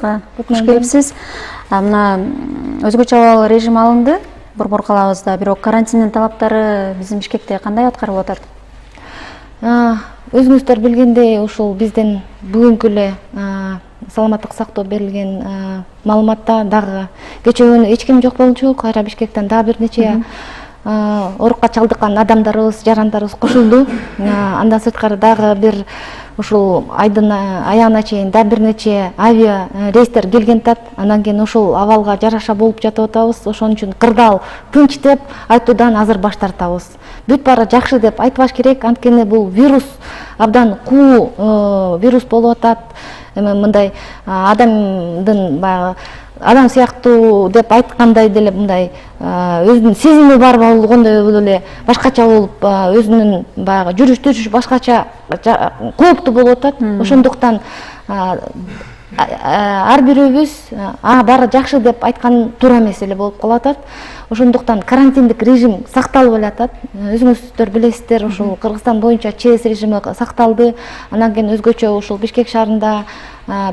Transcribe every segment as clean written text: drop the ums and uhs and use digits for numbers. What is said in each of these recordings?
каналыбызга кош келипсиз. Мына өзгөчө абал режим алынды Борбор калабызда, бирок карантиндин талаптары биздин Бишкекте кандай аткарылып атат? Өзүңүздөр билгендей, ушул биздин бүгүнкү эле саламаттык сактоо берилген маалыматта дагы кечээ күнү эч ким жок болчу. Кайра Бишкектен дагы бир нече оорукка чалдыккан адамдарыбыз, жарандарыбыз кошулду. Андан сырткары дагы бир ушул айдын аягына чейин дагы бир нече авиа рейстер келген тат. Андан кийин ушул абалга жараша болуп жатып атабыз. Ошон үчүн кырдаал тынч деп айтуудан азыр баш тартабыз. Бүт баары жакшы деп айтпаш керек, анткени бул вирус абдан куу вирус болуп атат. Мындай адамдын баягы адам сыяктуу деп айткандай деле мындай өзүнүн сезими бар болгондой эле башкача болуп, өзүнүн баягы жүрүш туруш башкача кооптуу болуп атат. Ошондуктан ар бирөөбүз баары жакшы деп айткан туура эмес эле болуп калып атат. Ошондуктан карантиндик режим сакталып атат. Өзүңүздөр билесиздер, ушул Кыргызстан боюнча ЧС режими сакталды. Андан кийин өзгөчө ушул Бишкек шаарында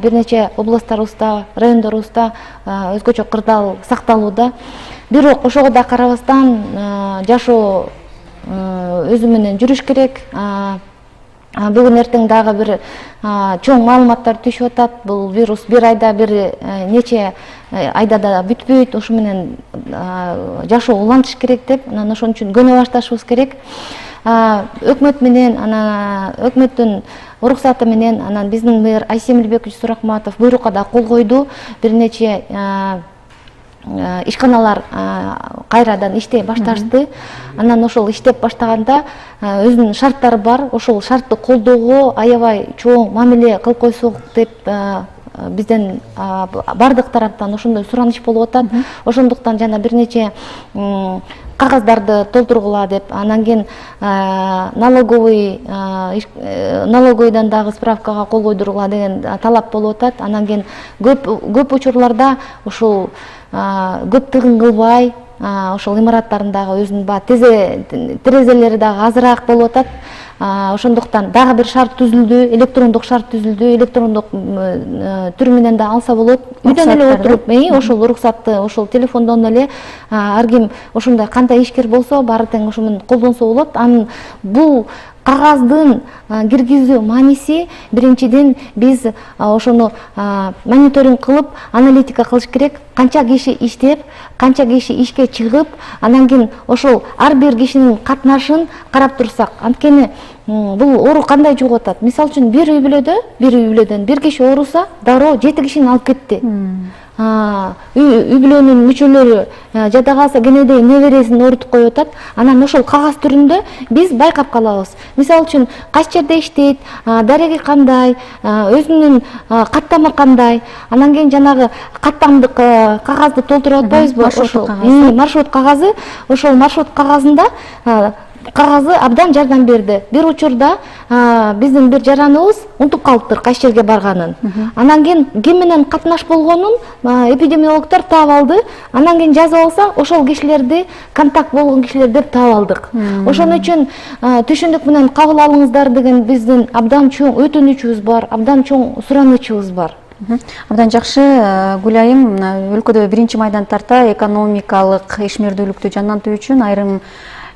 бир нече областтарыбызда, райондорубузда өзгөчө кырдаал сакталууда. Бирок ошого да карабастан жашоо өзү менен жүрүш керек. Бүгүн эртең дагы бир чоң маалыматтар түшүп атат. Бул вирус бир айда, бир нече айда да бүтпөйт. Ошо менен жашоо улантыш керек деп, анан ошон үчүн көнө башташыбыз керек. Өкмөт менен, анан өкмөттүн уруксаты менен, анан биздин мэр Айсем Элбекович Суракматов буйрукка да кол койду. Бир нече ишканалар кайрадан иштей башташты. Анан ошол иштеп баштаганда өзүнүн шарттары бар. Ошол шартты колдоого аябай чоң мамиле кылып койсок деп бизден бардык тараптан ошондой сураныш болуп атат. Ошондуктан жана бир нече кагаздарды толтургула деп, анан кийин налоговойдон дагы справкага кол койдургула деген талап болуп атат. Анан кийин көп учурларда ушул көп тыгын кылбай, ошол имараттарындагы өзүнүн терезелери дагы азыраак болуп атат. Ошондуктан дагы бир шарт түзүлдү, электрондук шарт түзүлдү, электрондук түр менен да алса болот. Үйдөн эле отуруп, ошол уруксатты ошол телефондон эле ар ким ошондой кандай ишкер болсо, баары тең ошо менен колдонсо болот. Анын бул кагаздын киргизүү мааниси биринчиден биз ошону мониторинг кылып, аналитика кылыш керек. Канча киши иштеп, канча киши ишке чыгып, андан кийин ошол ар бир кишинин катнашын карап турсак, анткени бул оору кандай жугуп атат? Мисалы үчүн бир үй бүлөдөн бир киши ооруса, дароо 7 кишини алып кетти. Үй бүлөнүн мүчөлөрү жада калса кенедей небересин оорутуп коюп атат. Анан ошол кагаз түрүндө биз байкап калабыз. Мисалы үчүн кайсы жерде иштейт, дареги кандай, өзүнүн каттамы кандай, анан кийин жанагы каттамдык кагазды толтуруп атпайбызбы? Ошол маршрут кагазы, ошол маршрут кагазында кагазы абдан жардам берди. Бир учурда биздин бир жараныбыз унутуп калыптыр кайсы жерге барганын. Анан кийин ким менен катнаш болгонун эпидемиологдор таап алды. Анан кийин жазып алса, ошол кишилерди контакт болгон кишилер деп таап алдык. Ошон үчүн түшүндүк менен кабыл алыңыздар деген биздин абдан чоң өтүнүчүбүз бар, абдан чоң суранычыбыз бар. Абдан жакшы. Гүлайым, өлкөдө 1-майдан тарта экономикалык ишмердүүлүктү жандантуу үчүн айрым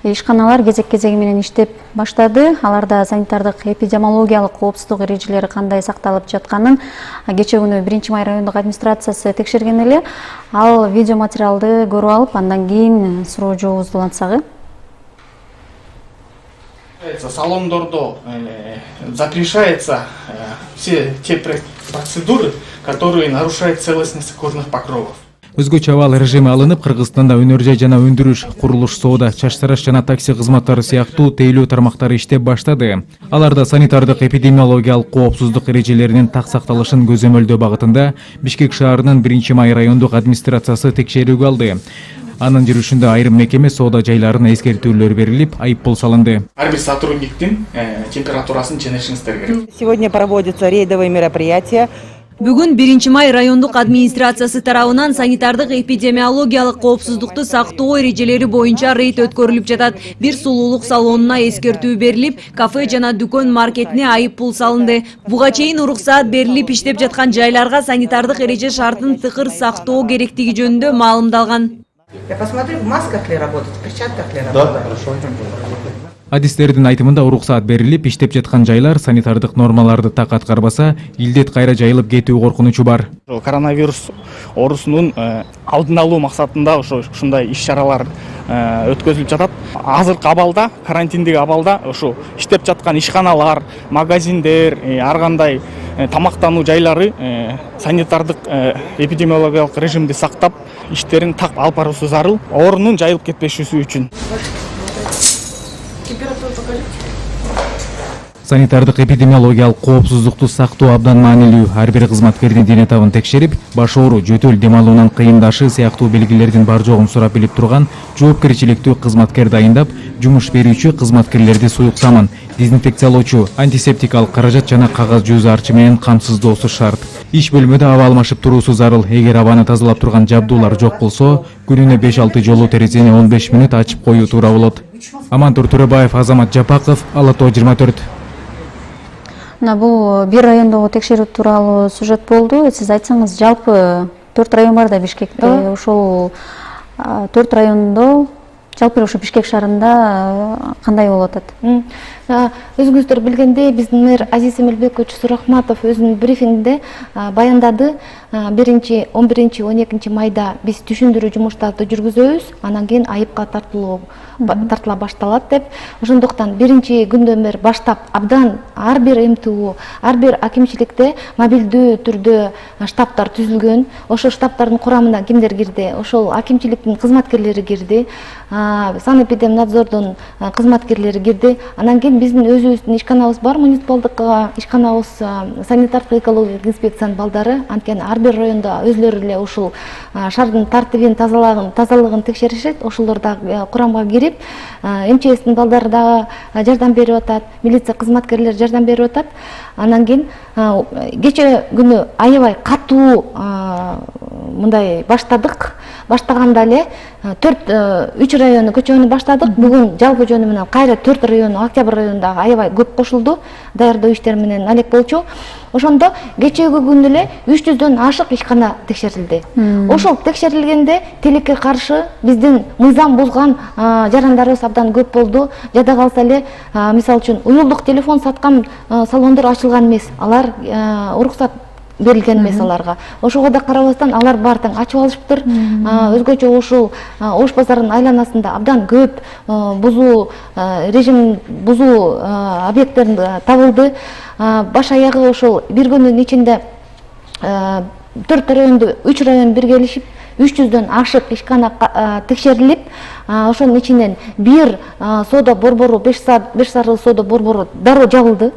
ишканалар кезек-кезеги менен иштеп баштады. Аларда санитардык эпидемиологиялык коопсуздук эрежелери кандай сакталып жатканын кечээ күнү 1-май райондук администрациясы текшерген эле. Ал видео материалды көрүп алып, андан кийин суроо жообубузду улантсак. Салондордо запрещается все те процедуры, которые нарушают целостность кожных покровов. Өзгөчө абал режими алынып, Кыргызстанда өнөр жай жана өндүрүш, курулуш, соода, чач тараш жана такси кызматтары сыяктуу тейлөө тармактары иштеп баштады. Аларда санитардык эпидемиологиялык коопсуздук эрежелеринин так сакталышын көзөмөлдөө багытында Бишкек шаарынын 1-май райондук администрациясы текшерүүгө алды. Анын жүрүшүндө айрым мекеме соода жайларына эскертүүлөр берилип, айыппул салынды. Ар бир сотрудниктин температурасын ченешиңиздер керек. Сегодня проводятся рейдовые мероприятия Бүгүн 1 май райондук администрациясы тарабынан санитардык эпидемиологиялык коопсуздукту сактоо эрежелери боюнча рейд өткөрүлүп жатат. Бир сулуулук салонуна эскертүү берилип, кафе жана дүкөн маркетине айып пул салынды. Буга чейин уруксаат берилип иштеп жаткан жайларга санитардык эреже шартын тыкыр сактоо керектиги жөнүндө маалымдалган. Я посмотрю, в масках ли работать, в перчатках ли работать. Да, хорошо. Адистердин айтымында уруксаат берилип, иштеп жаткан жайлар санитардык нормаларды так аткарбаса, илдет кайра жайылып кетүү коркунучу бар. Коронавирус оорусунун алдын алуу максатында ушундай иш-чаралар өткөзүлүп жатат. Азыркы абалда, карантиндеги абалда ушу иштеп жаткан ишканалар, магазиндер, ар кандай тамактануу жайлары санитардык эпидемиологиялык режимди сактап, иштерин так алып баруусу зарыл, оорунун жайылып кетпешүүсү үчүн. Санитардык эпидемиологиялык коопсуздукту сактоо абдан маанилүү. Ар бир кызматкердин дене табын текшерип, баш оору, жөтөл, дем алуунан кыйындашы сыяктуу белгилердин бар жогун сурап билип турган жоопкерчиликтүү кызматкер дайындап, жумуш берүүчү кызматкерлерди суюксаман, дезинфекциялоочу, антисептикалык каражат жана кагаз жүз арчы менен камсыздоосу шарт. Иш бөлмөдө аба алмашып туруусу зарыл. Эгер абаны тазалап турган жабдуулар жок болсо, күнүнө 5-6 жолу терезени 15 мүнөт ачып коюу туура болот. Амантур Төрөбаев, Азамат Жапаков, Ала Тоо 24. Бул бир райондогу текшерүү тууралуу сюжет болду. Сиз айтсаңыз, жалпы 4 район бар да Бишкекте. Ошол 4 райондо жалпы ошо Бишкек шаарында кандай болуп атат? Өзүңүздөр билгендей, биздин мэр Азиз Эмилбекович Сурахматов өзүнүн брифингинде баяндады. 11-12 майда биз түшүндүрүү жумуштарды жүргүзөбүз, анан кийин айыпка тартыла башталат деп. Ошондуктан биринчи күндөн бери баштап абдан ар бир МТУ, ар бир акимчиликте мобилдүү түрдө штабтар түзүлгөн. Ошол штабтардын курамына кимдер кирди? Ошол акимчиликтин кызматкерлери кирди, санэпидемнадзордун кызматкерлери кирди. Анан кийин биздин өзүбүздүн ишканабыз бар, муниципалдык ишканабыз, санитардык экологиялык инспекциянын балдары, анткени ар бир районда өзлөрү эле ушул шаардын тартибин, тазалыгын текшеришет. Ошолор дагы курамга кирип, МЧСтин балдары дагы жардам берип атат, милиция кызматкерлери жардам берип атат. Анан кийин кече күнү аябай катуу мындай баштаганда эле 3 району көчөнү баштадык. Бүгүн жалпы жөнү менен кайра 4 району, Октябрь районундагы аябай көп кошулду, даярдоо иштери менен алек болчу. Ошондо кечеги күндө эле 300дөн ашык ишкана текшерилди. Ошол текшерилгенде тилекке каршы биздин мыйзам бузган жарандарыбыз абдан көп болду. Жада калса эле, мисалы үчүн, уюлдук телефон саткан салондор ачылган эмес. Алар уруксат берилген эмес аларга. Ошого да карабастан алар баардыгын ачып алышыптыр. Өзгөчө ушул Ош базарынын айланасында абдан көп режим бузуу объекттер табылды. Баш аягы ошол бир күндүн ичинде 4 районду, 3 район биргелешип 300дөн ашык ишкана текшерилип, ошонун ичинен бир соода борбору, 5 сарыл соода борбору дароо жабылды.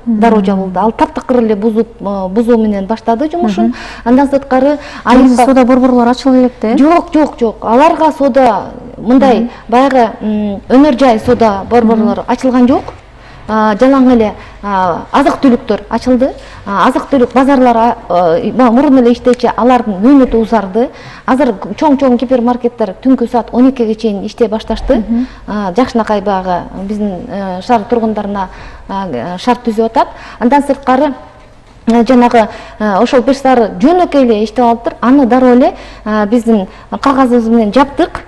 Ал таптакыр эле бузуу менен баштады жумушун. Андан сырткары соода борборлор ачылып электе? Жок. Аларга соода мындай баягы өнөр жай соода борборлору ачылган жок. Жалаң эле азык түлүктөр ачылды. Азык түлүк базарлар мурун эле иштечи, алардын мөөнөтү узарды. Азыр чоң гипермаркеттер түнкү саат 12ге чейин иштей башташты. Жакшынакай багы биздин шаар тургундарына шарт түзүп атат. Андан сырткары жанагы ошол 5 сары жөнөкөй эле иштеп алыптыр. Аны дароо эле биздин кагазыбыз менен жаптык.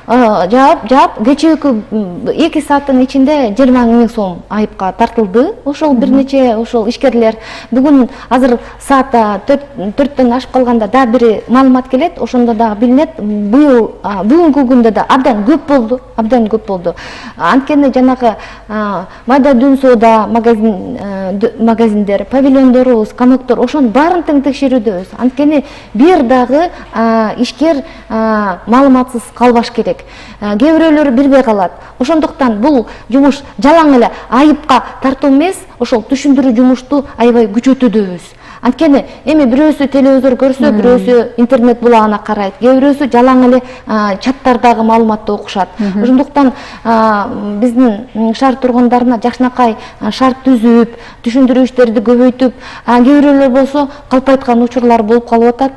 Жаап, кечээки 2 сааттын ичинде 20 000 сом айыпка тартылды. Ошол бир нече ишкерлер. Бүгүн азыр саатта 4төн ашып калганда да бири маалымат келет. Ошондо дагы билинет. Бүгүнкү күндө да абдан көп болду. Анткени жанагы майда дүн соода магазиндер, павильондорубуз, комоктор, ошонун баарын тең текшерүүдөбүз. Анткени бир дагы ишкер маалыматсыз калбаш керек. Кээ бирөөлөр билбей калат. Ошондуктан бул жумуш жалаң эле айыпка тартуу эмес, ошол түшүндүрүү жумушту аябай күчөтүүдөбүз. Анткени эми бирөөсү телевизор көрсө, бирөөсү интернет булагына карайт, кээ бирөөсү жалаң эле чаттардагы маалыматты окушат. Ошондуктан биздин шаар тургундарына жакшынакай шарт түзүп, түшүндүрүүчтөрдү көбөйтүп, кээ бирөөлөр болсо калп айткан учурлар болуп калып атат.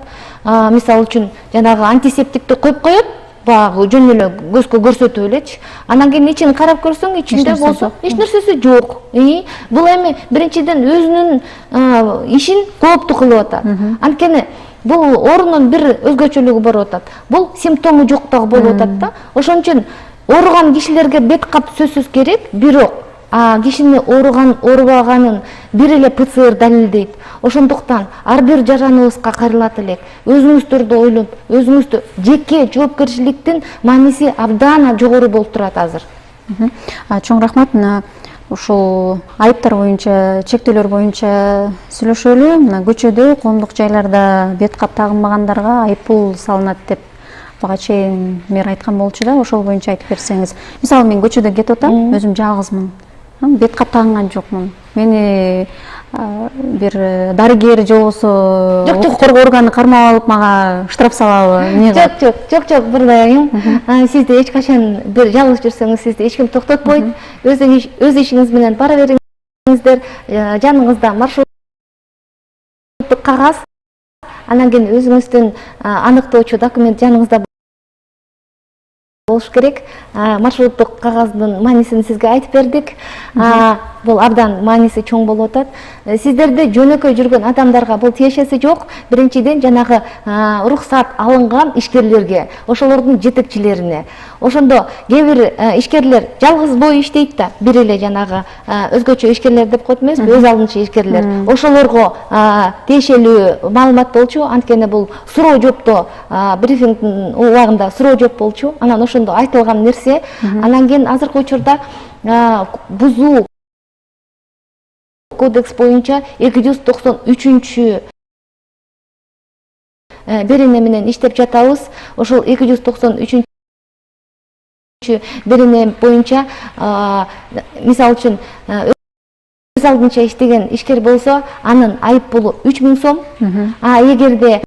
Мисалы үчүн жанагы антисептикти коюп коет, баягы жөн эле көзгө көрсөтүп элечи. Анан кийин ичин карап көрсөң, ичинде болсо эч нерсеси жок. Бул эми биринчиден өзүнүн ишин кооптуу кылып атат. Анткени бул оорунун бир өзгөчөлүгү болуп атат. Бул симптому жок дагы болуп атат да. Ошон үчүн ооруган кишилерге бет кап сөзсүз керек, бирок кишини оорубаганын бир эле ПЦР далилдейт. Ошондуктан ар бир жараныбызга кайрылат элек. Өзүңүздөрдү ойлоп, өзүңүздү жеке жоопкерчиликтин мааниси абдан жогору болуп турат азыр. Чоң рахмат. Ушул айыптар боюнча, чектөөлөр боюнча сүйлөшөлү. Көчөдө, коомдук жайларда бет кап тагынбагандарга айыппул салынат деп буга чейин мэр айткан болчу да. Ошол боюнча айтып берсеңиз. Мисалы мен көчөдө кетип атам, өзүм жалгызмын. Бет кап тагынган жокмун. Мени бир дарыгер же болбосо укук коргоо органы кармап алып мага штраф салабы? Жок, бурдайым. Сизди эч качан бир жалгыз жүрсөңүз, сизди эч ким токтотпойт. Өз ишиңиз менен бара бериңиздер. Жаныңызда маршруттук кагаз, анан кийин өзүңүздүн аныктоочу документ жаныңызда болуш керек. Маршруттук кагаздын маанисин сизге айтып бердик. Бул абдан мааниси чоң болуп атат. Сиздерде жөнөкөй жүргөн адамдарга бул тиешеси жок. Биринчиден жанагы уруксат алынган ишкерлерге, ошолордун жетекчилерине. Ошондо кээ бир ишкерлер жалгыз бой иштейт да, бир эле жанагы өзгөчө ишкерлер деп коет эмеспи, өз алдынча ишкерлер. Ошолорго тиешелүү маалымат болчу. Анткени бул суроо жоопто, брифингдин убагында суроо жооп болчу. Анан ошондо айтылган нерсе, анан кийин азыркы учурда бузуу кодекс боюнча 293 берене менен иштеп жатабыз. Ошол 293 берене боюнча мисалы үчүн өз алдынча иштеген ишкер болсо, анын айып пулу 3000 сом. Эгерде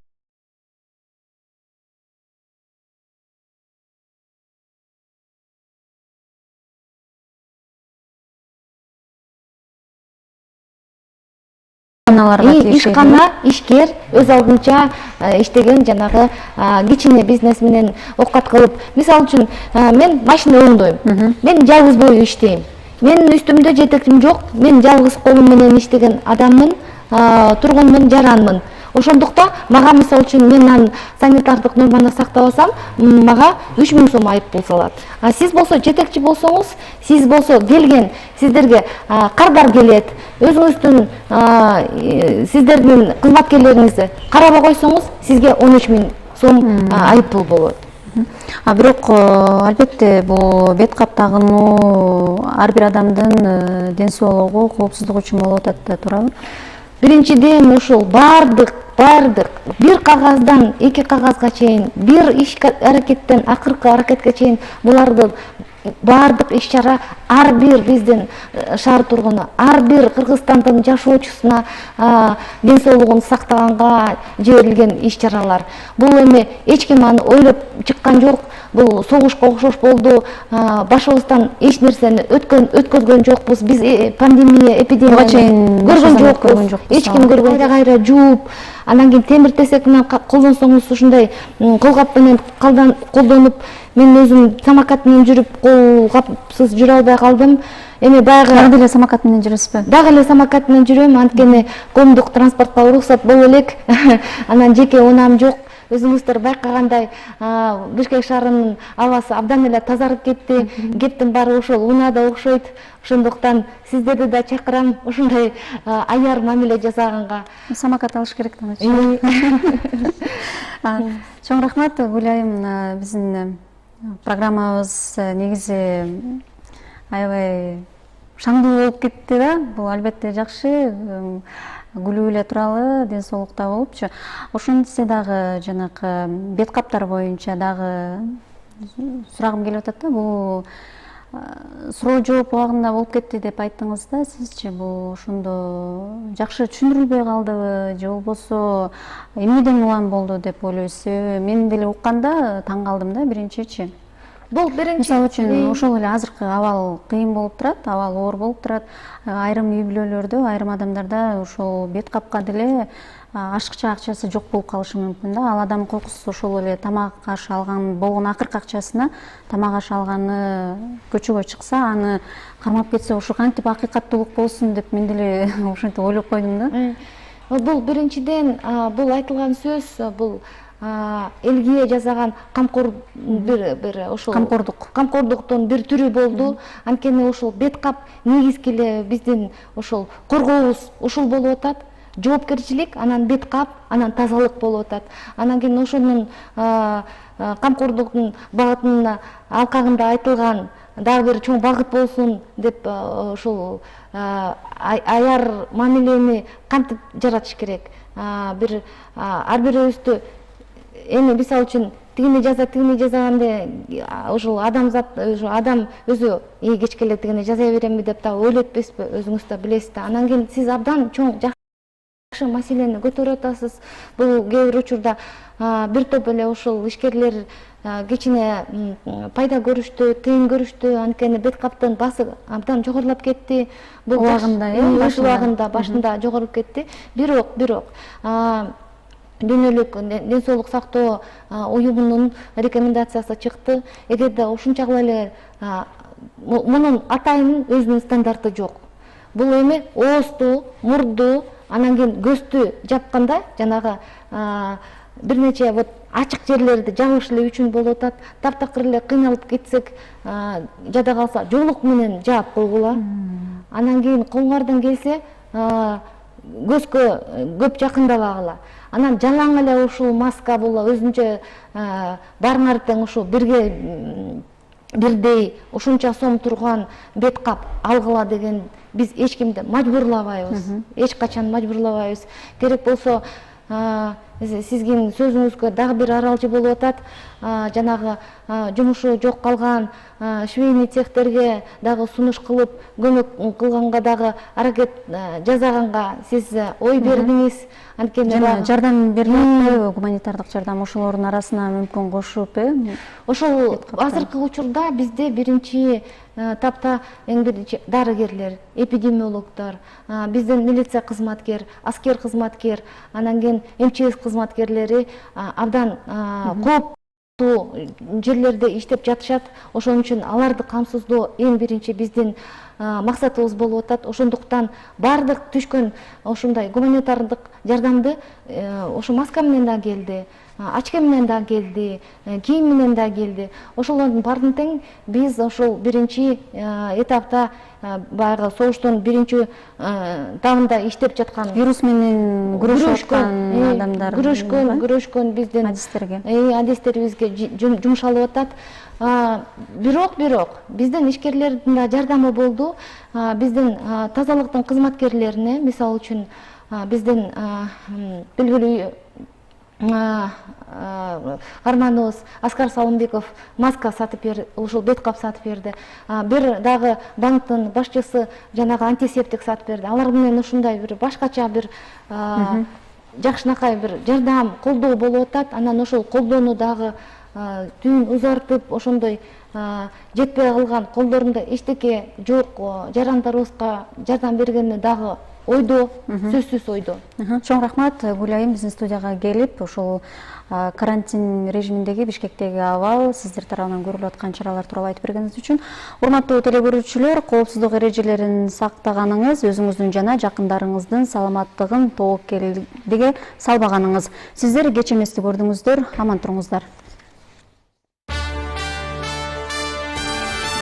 ишкана, ишкер өз алдынча иштеген жанагы кичине бизнес менен окат кылып, мисалы үчүн мен машина оңдойм, мен жалгыз бою иштейм, менин үстүмдө жетекчим жок, мен жалгыз колум менен иштеген адаммын, тургунмун, жаранмын. Ошондуктан мага мисалы үчүн мен санитардык норманы сактабасам, мага 3000 сом айып пул салат. Сиз болсо жетекчи болсоңуз, сиз болсо келген, сиздерге кардар келет, өзүңүздүн сиздердин кызматкерлериңизди карабай койсоңуз, сизге 13000 сом айып пул болот. Бирок албетте бул бет кап тагынуу ар бир адамдын ден соолугу, коопсуздугу үчүн болуп атат да, туурабы? Биринчиден ушул бардык бир кагаздан эки кагазга чейин, бир иш аракеттен акыркы аракетке чейин буларды бардык иш чара ар бир биздин шаар тургуну, ар бир Кыргызстандын жашоочусуна ден соолугун сактаганга жиберилген иш чаралар. Бул эми эч ким аны ойлоп чыккан жок. Бул согушка окшош болду. Башыбыздан эч нерсени өткөзгөн жокпуз. Биз пандемия, эпидемия көргөн жокпуз. Эч ким көргөн. Кайра жууп, анан кийин темир тесек менен колдонсоңуз ушундай колгап менен колдонуп, мен өзүм самокат менен жүрүп колгапсыз жүрө албай калдым. Эми дагы эле самокат менен жүрөсүзбү? Дагы эле самокат менен жүрөм, анткени коомдук транспортко уруксат боло элек. Анан жеке унаам жок. Өзүңүздөр байкагандай, Бишкек шаарынын абасы абдан эле тазарып кетти. Кептин баары ошол унаада окшойт. Ошондуктан сиздерди да чакырам ушундай аяр мамиле жасаганга. Самокат алыш керек да. Чоң рахмат, Гүлайым. Биздин программабыз негизи аябай шаңдуу болуп кетти да. Бул албетте жакшы. Күлүү эле туралы, ден соолукта болупчу. Ошондо дагы жанакы бет каптар боюнча дагы сурагым келип атат да. Бул суроо жооп убагында болуп кетти деп айттыңыз да, сизчи бул ошондо жакшы түшүндүрүлбөй калдыбы же болбосо эмнеден улам болду деп ойлойсуз? Мен деле укканда таң калдым да биринчичи. Бул биринчи Мисалы үчүн ошол эле азыркы абал кыйын болуп турат, абал оор болуп турат. Айрым үй бүлөлөрдө, айрым адамдарда ошол бет капка деле ашыкча акчасы жок болуп калышы мүмкүн да. Ал адам койкусу ошол эле тамак аш алган болгон акыркы акчасына тамак аш алганы көчөгө чыкса, аны кармап кетсе, ошо кантип акыйкаттуулук болсун деп мен деле ошентип ойлоп койдум да. Бул биринчиден бул айтылган сөз бул элге жасаган камкор бир ошол камкордуктун бир түрү болду. Анткени ошол бет кап негизги эле биздин ошол коргообуз ушул болуп атат. Жоопкерчилик, анан бет кап, анан тазалык болуп атат. Анан кийин ошонун камкордуктун багытына алкагында айтылган дагы бир чоң багыт болсун деп ошол аяр мамилени кантип жаратыш керек. Бир ар бирибизди эми мисалы үчүн тигини жасаганда ошол адамзат, ошо адам өзү кечке эле тигини жасай беремби деп да ойлоп этпесизби, өзүңүз да билесиз да. Анан кийин сиз абдан чоң жакшы маселени көтөрүп атасыз. Бул кээ бир учурда бир топ эле ошол ишкерлер кичине пайда көрүштү, тыйын көрүштү, анткени бет каптын баасы абдан жогорулап кетти. Бул убагында башында жогоруп кетти. Бирок Дүйнөлүк ден соолук сактоо уюмунун рекомендациясы чыкты. Эгерде ушунчалык эле мунун атайын өзүнүн стандарты жок. Бул эми оозду, мурду, анан кийин көздү жапканда жанагы бир нече вот ачык жерлерди жабыш эле үчүн болуп атат. Таптакыр эле кыйналып кетсек, жада калса жоолук менен жаап койгула. Анан кийин колуңардан келсе көзгө көп жакындабагыла. Анан жалаң эле ушул маска бул өзүнчө барыңар тең ушул бирдей ушунча сом турган бет кап алгыла деген биз эч кимди мажбурлабайбыз. Эч качан мажбурлабайбыз. Керек болсо сизгин сөзүңүзгө дагы бир аралжы болуп атат. Жанагы жумушу жок калган швейный цехтерге дагы сунуш кылып, көмөк кылганга дагы аракет жасаганга сиз ой бердиңиз. Анткени жардам берилет, гуманитардык жардам ошолордун арасына мүмкүн кошуп, ошол азыркы учурда бизде биринчи тапта эң биринчи дарыгерлер, эпидемиологдор, биздин милиция кызматкер, аскер кызматкер, анан кийин МЧС кызматкерлери абдан кооптуу жерлерде иштеп жатышат. Ошон үчүн аларды камсыздоо эң биринчи биздин максатыбыз болуп атат. Ошондуктан бардык түшкөн ошундай гуманитардык жардамды ошо маска менен да келди, очка менен да келди, кийим менен да келди. Ошолордун баарын тең биз ошол биринчи этапта баягы согуштун биринчи табында иштеп жаткан вирус менен күрөшүп аткан адамдар, күрөшкөн биздин адистерибизге жумшалып атат. Бирок биздин ишкерлердин да жардамы болду. Биздин тазалыктын кызматкерлерине, мисалы үчүн биздин белгилүү карманыбыз Аскар Салымбеков маска сатып берди, ушул бет кап сатып берди. Бир дагы банктын башчысы жанагы антисептик сатып берди. Алар менен ушундай бир башкача бир жакшынакай бир жардам, колдоо болуп атат. Анан ошол колдоону дагы түйүн узартып, ошондой жетпей калган колдорунда эчтеке жок жарандарыбызга жардам бергени дагы ойдо, сөзсүз ойдо. Чоң рахмат, Гүлайым, биздин студияга келип, ошол карантин режиминдеги Бишкектеги абал, сиздер тарабынан көрүлүп аткан чаралар тууралуу айтып бергениңиз үчүн. Урматтуу телекөрүүчүлөр, коопсуздук эрежелерин сактаганыңыз, өзүңүздүн жана жакындарыңыздын саламаттыгын тобокелдикке салбаганыңыз. Сиздер кеч эмести көрдүңүздөр, аман туруңуздар.